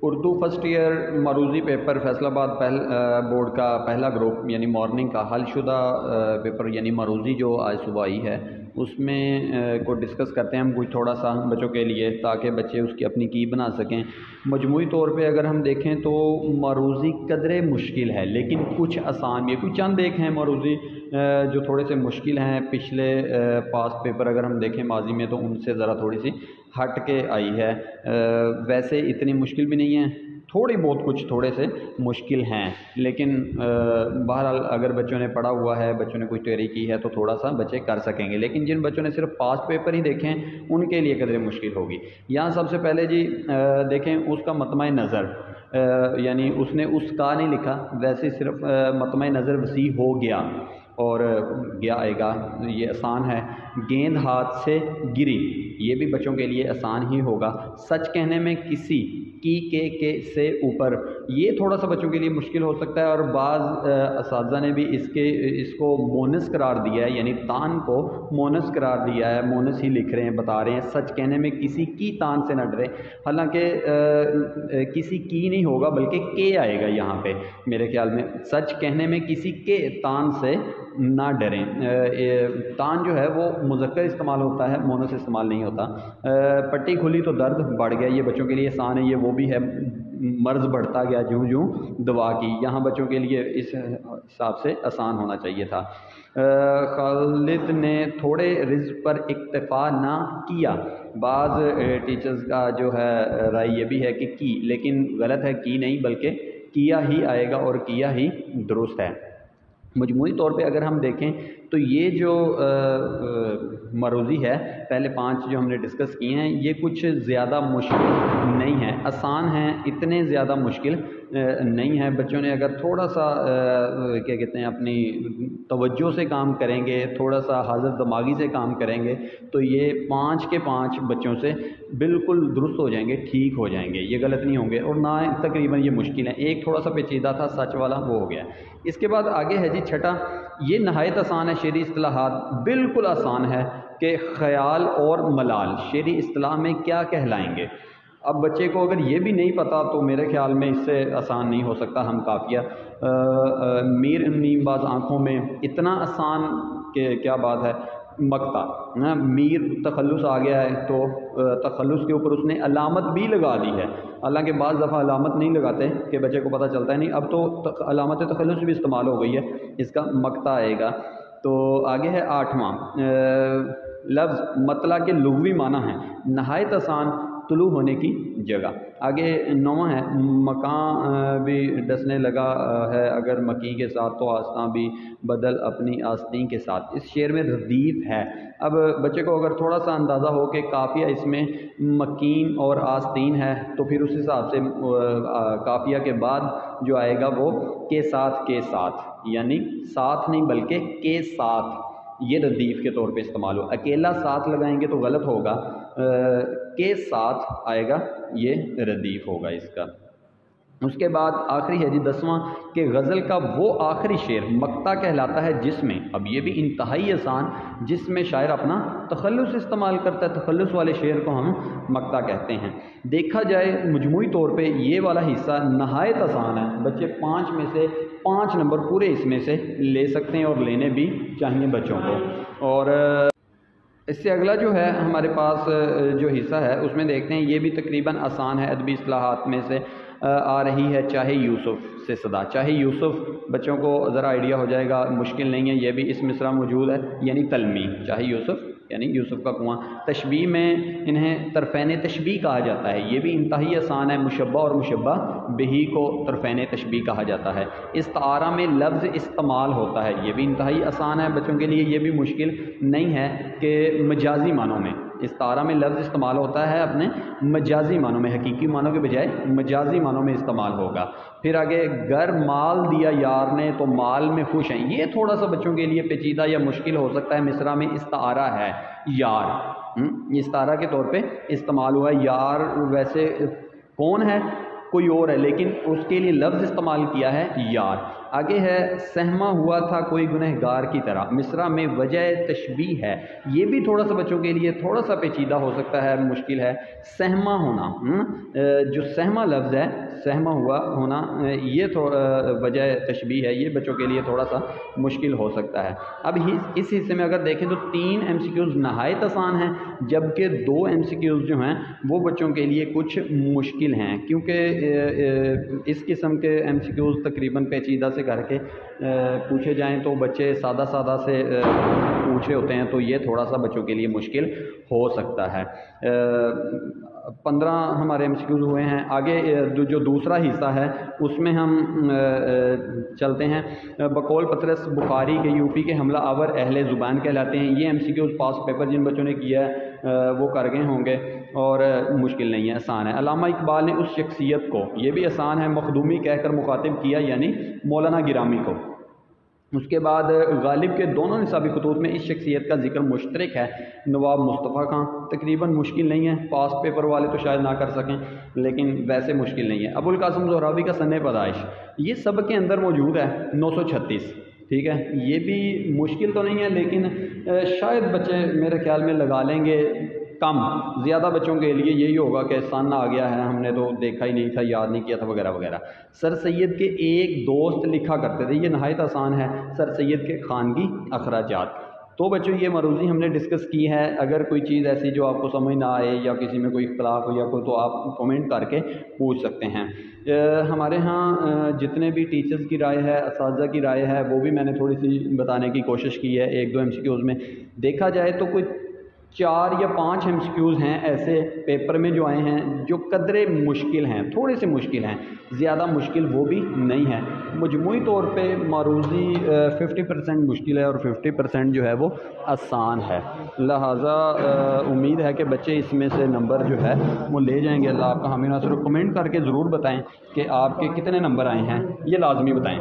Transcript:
Urdu first year معروضی paper Faisalabad board کا پہلا گروپ یعنی مارننگ کا حل شدہ پیپر یعنی معروضی جو آج صبح آئی ہے اس میں کو ڈسکس کرتے ہیں ہم کوئی تھوڑا سا بچوں کے لیے تاکہ بچے اس کی اپنی کی بنا سکیں۔ مجموعی طور پہ اگر ہم دیکھیں تو معروضی قدرے مشکل ہے لیکن کچھ آسان بھی ہے، کوئی چند ایک ہیں معروضی جو تھوڑے سے مشکل ہیں۔ پچھلے پاس پیپر اگر ہم دیکھیں ماضی میں تو ان سے ذرا تھوڑی سی ہٹ کے آئی ہے، ویسے اتنی مشکل بھی نہیں ہے، تھوڑی بہت کچھ تھوڑے سے مشکل ہیں لیکن بہرحال اگر بچوں نے پڑھا ہوا ہے، بچوں نے کوئی تیاری کی ہے تو تھوڑا سا بچے کر سکیں گے، لیکن جن بچوں نے صرف پاس پیپر ہی دیکھیں ان کے لیے قدرے مشکل ہوگی۔ یہاں سب سے پہلے جی دیکھیں اس کا مطمع نظر، یعنی اس نے اس کا نہیں لکھا، ویسے صرف مطمع نظر وسیع ہو گیا اور گیا آئے گا، یہ آسان ہے۔ گیند ہاتھ سے گری، یہ بھی بچوں کے لیے آسان ہی ہوگا۔ سچ کہنے میں کسی کی کے سے اوپر، یہ تھوڑا سا بچوں کے لیے مشکل ہو سکتا ہے اور بعض اساتذہ نے بھی اس کو مونس قرار دیا ہے، یعنی تان کو مونس قرار دیا ہے، مونس ہی لکھ رہے ہیں، بتا رہے ہیں سچ کہنے میں کسی کی تان سے نہ ڈرے، حالانکہ کسی کی نہیں ہوگا بلکہ کے آئے گا یہاں پہ میرے خیال میں۔ سچ کہنے میں کسی کے تان سے نہ ڈریں، تان جو ہے وہ مذکر استعمال ہوتا ہے، مونس استعمال نہیں ہوتا۔ پٹی کھلی تو درد بڑھ گیا، یہ بچوں کے لیے آسان ہے، یہ وہ بھی ہے مرض بڑھتا گیا جوں جوں دوا کی، یہاں بچوں کے لیے اس حساب سے آسان ہونا چاہیے تھا۔ خالد نے تھوڑے رزق پر اکتفا نہ کیا، بعض ٹیچرز کا جو ہے رائے یہ بھی ہے کہ کی، لیکن غلط ہے، کی نہیں بلکہ کیا ہی آئے گا اور کیا ہی درست ہے۔ مجموعی طور پہ اگر ہم دیکھیں تو یہ جو معروضی ہے پہلے 5 جو ہم نے ڈسکس کیے ہیں یہ کچھ زیادہ مشکل نہیں ہے، آسان ہیں، اتنے زیادہ مشکل نہیں ہے۔ بچوں نے اگر تھوڑا سا کیا کہتے ہیں اپنی توجہ سے کام کریں گے، تھوڑا سا حاضر دماغی سے کام کریں گے تو یہ 5 کے 5 بچوں سے بالکل درست ہو جائیں گے، ٹھیک ہو جائیں گے، یہ غلط نہیں ہوں گے اور نہ تقریباً یہ مشکل ہے۔ ایک تھوڑا سا پیچیدہ تھا سچ والا، وہ ہو گیا۔ اس کے بعد آگے ہے جی چھٹا، یہ نہایت آسان ہے، شعری اصطلاحات بالکل آسان ہے کہ خیال اور ملال شعری اصطلاح میں کیا کہلائیں گے۔ اب بچے کو اگر یہ بھی نہیں پتا تو میرے خیال میں اس سے آسان نہیں ہو سکتا ہم قافیہ۔ میر نیم باز آنکھوں میں، اتنا آسان کہ کیا بات ہے۔ مقطع، میر تخلص آ گیا ہے تو تخلص کے اوپر اس نے علامت بھی لگا دی ہے، حالانکہ بعض دفعہ علامت نہیں لگاتے کہ بچے کو پتہ چلتا ہے نہیں، اب تو علامت تخلص بھی استعمال ہو گئی ہے، اس کا مقطع آئے گا۔ تو آگے ہے 8واں لفظ مطلع کے لغوی معنی ہیں، نہایت آسان، طلوع ہونے کی جگہ۔ آگے 9واں ہے مکان بھی ڈسنے لگا ہے اگر مکی کے ساتھ تو آستاں بھی بدل اپنی آستین کے ساتھ، اس شعر میں ردیف ہے۔ اب بچے کو اگر تھوڑا سا اندازہ ہو کہ قافیہ اس میں مکین اور آستین ہے تو پھر اس حساب سے قافیہ کے بعد جو آئے گا وہ کے ساتھ، یعنی ساتھ نہیں بلکہ کے ساتھ، یہ ردیف کے طور پہ استعمال ہو۔ اکیلا ساتھ لگائیں گے تو غلط ہوگا، کے ساتھ آئے گا، یہ ردیف ہوگا اس کا۔ اس کے بعد آخری ہے جی 10واں کہ غزل کا وہ آخری شعر مقطع کہلاتا ہے جس میں، اب یہ بھی انتہائی آسان، جس میں شاعر اپنا تخلص استعمال کرتا ہے، تخلص والے شعر کو ہم مقطع کہتے ہیں۔ دیکھا جائے مجموعی طور پہ یہ والا حصہ نہایت آسان ہے، بچے 5 میں سے 5 نمبر پورے اس میں سے لے سکتے ہیں اور لینے بھی چاہیے بچوں کو۔ اور اس سے اگلا جو ہے ہمارے پاس جو حصہ ہے اس میں دیکھتے ہیں، یہ بھی تقریباً آسان ہے، ادبی اصطلاحات میں سے آ رہی ہے چاہے یوسف سے صدا، چاہے یوسف، بچوں کو ذرا آئیڈیا ہو جائے گا، مشکل نہیں ہے، یہ بھی اس مصرع موجود ہے، یعنی تلمی، چاہے یوسف یعنی یوسف کا کنواں۔ تشبیہ میں انہیں طرفین تشبیہ کہا جاتا ہے، یہ بھی انتہائی آسان ہے، مشبہ اور مشبہ بہی کو طرفین تشبیہ کہا جاتا ہے۔ استعارہ میں لفظ استعمال ہوتا ہے، یہ بھی انتہائی آسان ہے بچوں کے لیے، یہ بھی مشکل نہیں ہے کہ مجازی معنوں میں استعارہ میں لفظ استعمال ہوتا ہے اپنے مجازی معنوں میں، حقیقی معنوں کے بجائے مجازی معنوں میں استعمال ہوگا۔ پھر آگے گر مال دیا یار نے تو مال میں خوش ہیں، یہ تھوڑا سا بچوں کے لیے پیچیدہ یا مشکل ہو سکتا ہے، مصرع میں استعارہ ہے یار، استعارہ کے طور پہ استعمال ہوا ہے۔ یار ویسے کون ہے، کوئی اور ہے، لیکن اس کے لیے لفظ استعمال کیا ہے یار۔ آگے ہے سہما ہوا تھا کوئی گنہگار کی طرح، مصرع میں وجہ تشبیہ ہے، یہ بھی تھوڑا سا بچوں کے لیے تھوڑا سا پیچیدہ ہو سکتا ہے، مشکل ہے۔ سہما ہونا، جو سہما لفظ ہے، سہما ہوا ہونا، یہ وجہ تشبیہ ہے، یہ بچوں کے لیے تھوڑا سا مشکل ہو سکتا ہے۔ اب اس حصے میں اگر دیکھیں تو 3 MCQs نہایت آسان ہیں، جبکہ 2 MCQs جو ہیں وہ بچوں کے لیے کچھ مشکل ہیں، کیونکہ اس قسم کے MCQs تقریباً پیچیدہ سے کر کے پوچھے جائیں تو بچے سادہ سے پوچھے ہوتے ہیں، تو یہ تھوڑا سا بچوں کے لیے مشکل ہو سکتا ہے۔ 15 ہمارے MCQs ہوئے ہیں۔ آگے جو دوسرا حصہ ہے اس میں ہم چلتے ہیں۔ بقول پطرس بخاری کے UP کے حملہ آور اہل زبان کہلاتے ہیں، یہ MCQs پاس پیپر جن بچوں نے کیا ہے وہ کر گئے ہوں گے اور مشکل نہیں ہے، آسان ہے۔ علامہ اقبال نے اس شخصیت کو، یہ بھی آسان ہے، مخدومی کہہ کر مخاطب کیا، یعنی مولانا گرامی کو۔ اس کے بعد غالب کے دونوں نصابی خطوط میں اس شخصیت کا ذکر مشترک ہے، نواب مصطفیٰ خان، تقریباً مشکل نہیں ہے، پاس پیپر والے تو شاید نہ کر سکیں لیکن ویسے مشکل نہیں ہے۔ ابو القاسم زہراوی کا سن پیدائش، یہ سب کے اندر موجود ہے، 936، ٹھیک ہے، یہ بھی مشکل تو نہیں ہے لیکن شاید بچے میرے خیال میں لگا لیں گے کم، زیادہ بچوں کے لیے یہی ہوگا کہ سن آ گیا ہے، ہم نے تو دیکھا ہی نہیں تھا، یاد نہیں کیا تھا وغیرہ وغیرہ۔ سر سید کے ایک دوست لکھا کرتے تھے، یہ نہایت آسان ہے، سر سید کے خانگی اخراجات۔ تو بچوں یہ مروضی ہم نے ڈسکس کی ہے، اگر کوئی چیز ایسی جو آپ کو سمجھ نہ آئے یا کسی میں کوئی اختلاف ہو یا کوئی، تو آپ کمنٹ کر کے پوچھ سکتے ہیں۔ ہمارے ہاں جتنے بھی ٹیچرز کی رائے ہے، اساتذہ کی رائے ہے، وہ بھی میں نے تھوڑی سی بتانے کی کوشش کی ہے۔ 1-2 MCQs میں دیکھا جائے تو کوئی 4 یا 5 MCQs ہیں ایسے پیپر میں جو آئے ہیں جو قدرے مشکل ہیں، تھوڑے سے مشکل ہیں، زیادہ مشکل وہ بھی نہیں ہے۔ مجموعی طور پہ معروضی 50% مشکل ہے اور 50% جو ہے وہ آسان ہے، لہٰذا امید ہے کہ بچے اس میں سے نمبر جو ہے وہ لے جائیں گے۔ اللہ آپ کا حامی ناصر، کمنٹ کر کے ضرور بتائیں کہ آپ کے کتنے نمبر آئے ہیں، یہ لازمی بتائیں۔